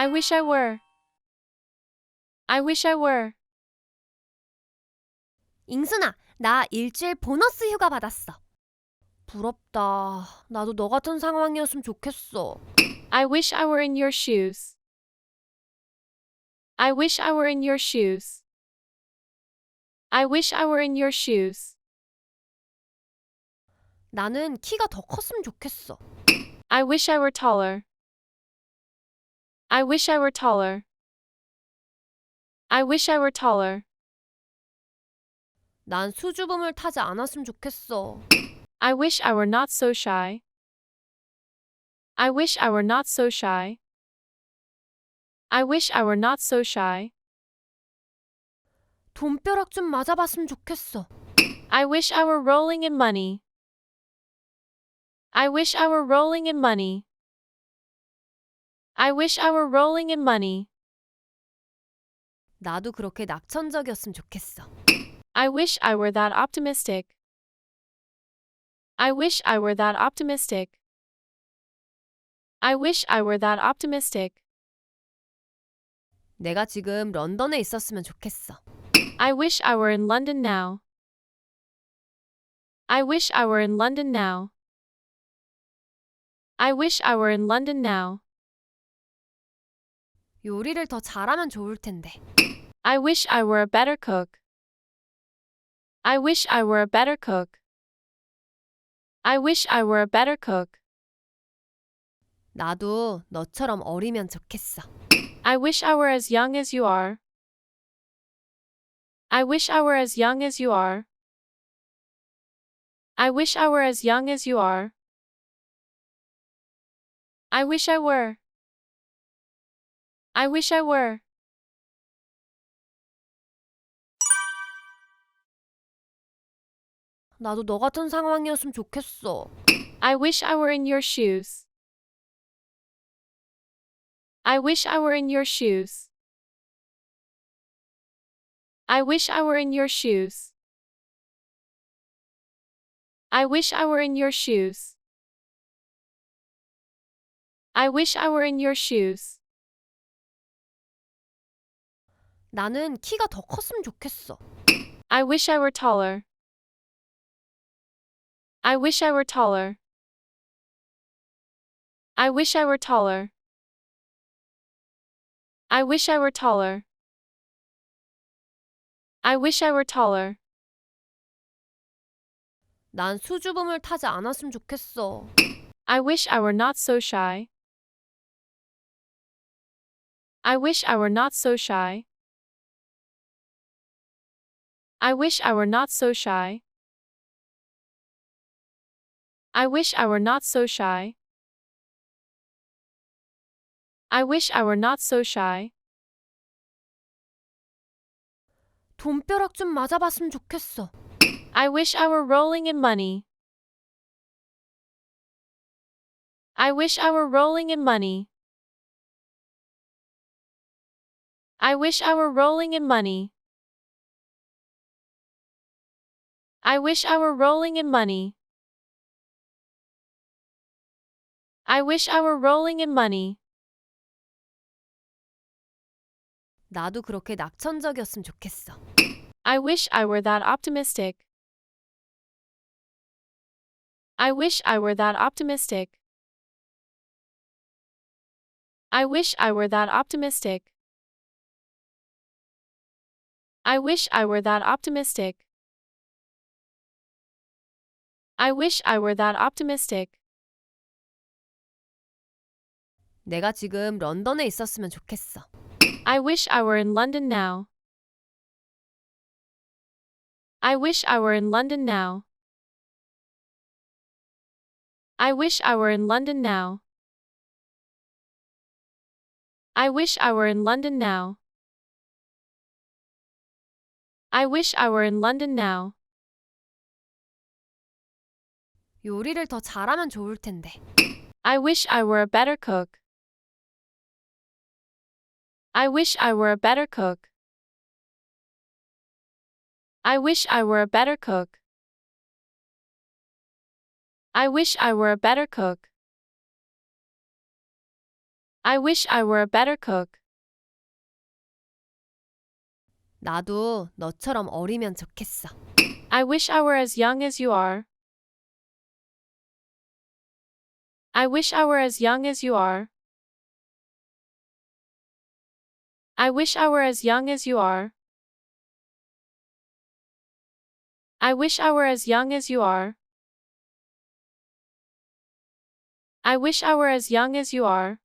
I wish I were. I wish I were. 잉순아, 나 일주일 보너스 휴가 받았어. 부럽다. 나도 너 같은 상황이었으면 좋겠어. I wish I were in your shoes. I wish I were in your shoes. I wish I were in your shoes. 나는 키가 더 컸으면 좋겠어. I wish I were taller. I wish I were taller. I wish I were taller. 난 수줍음을 타지 않았으면 좋겠어. I wish I were not so shy. I wish I were not so shy. I wish I were not so shy. 돈벼락 좀 맞아봤으면 좋겠어. I wish I were rolling in money. I wish I were rolling in money. I wish I were rolling in money. 나도 그렇게 낙천적이었으면 좋겠어. I wish I were that optimistic. I wish I were that optimistic. I wish I were that optimistic. 내가 지금 런던에 있었으면 좋겠어. I wish I were in London now. I wish I were in London now. I wish I were in London now. 요리를 더 잘하면 좋을 텐데. I wish I were a better cook. I wish I were a better cook. I wish I were a better cook. 나도 너처럼 어리면 좋겠어. I wish I were as young as you are. I wish I were as young as you are. I wish I were as young as you are. I wish I were. I wish I were. 나도 너 같은 상황이었으면 좋겠어. I wish I were in your shoes. I wish I were in your shoes. I wish I were in your shoes. I wish I were in your shoes. I wish I were in your shoes. 나는 키가 더 컸으면 좋겠어. I wish I were taller. I wish I were taller. I wish I were taller. I wish I were taller. I wish I were taller. 난 수줍음을 타지 않았으면 좋겠어. I wish I were not so shy. I wish I were not so shy. I wish I were not so shy. I wish I were not so shy. I wish I were not so shy. 돈벼락 좀 맞아봤으면 좋겠어. I wish I were rolling in money. I wish I were rolling in money. I wish I were rolling in money. I wish I were rolling in money. I wish I were rolling in money. 나도 그렇게 낙천적이었으면 좋겠어. I wish I were that optimistic. I wish I were that optimistic. I wish I were that optimistic. I wish I were that optimistic. I wish I were that optimistic. 내가 지금 런던에 있었으면 좋겠어. I wish I were in London now. I wish I were in London now. I wish I were in London now. I wish I were in London now. I wish I were in London now. 요리를 더 잘하면 좋을 텐데. I wish I were a better cook. I wish I were a better cook. I wish I were a better cook. I wish I were a better cook. I wish I were a better cook. 나도 너처럼 어리면 좋겠어. I wish I were as young as you are. I wish I were as young as you are. I wish I were as young as you are. I wish I were as young as you are. I wish I were as young as you are.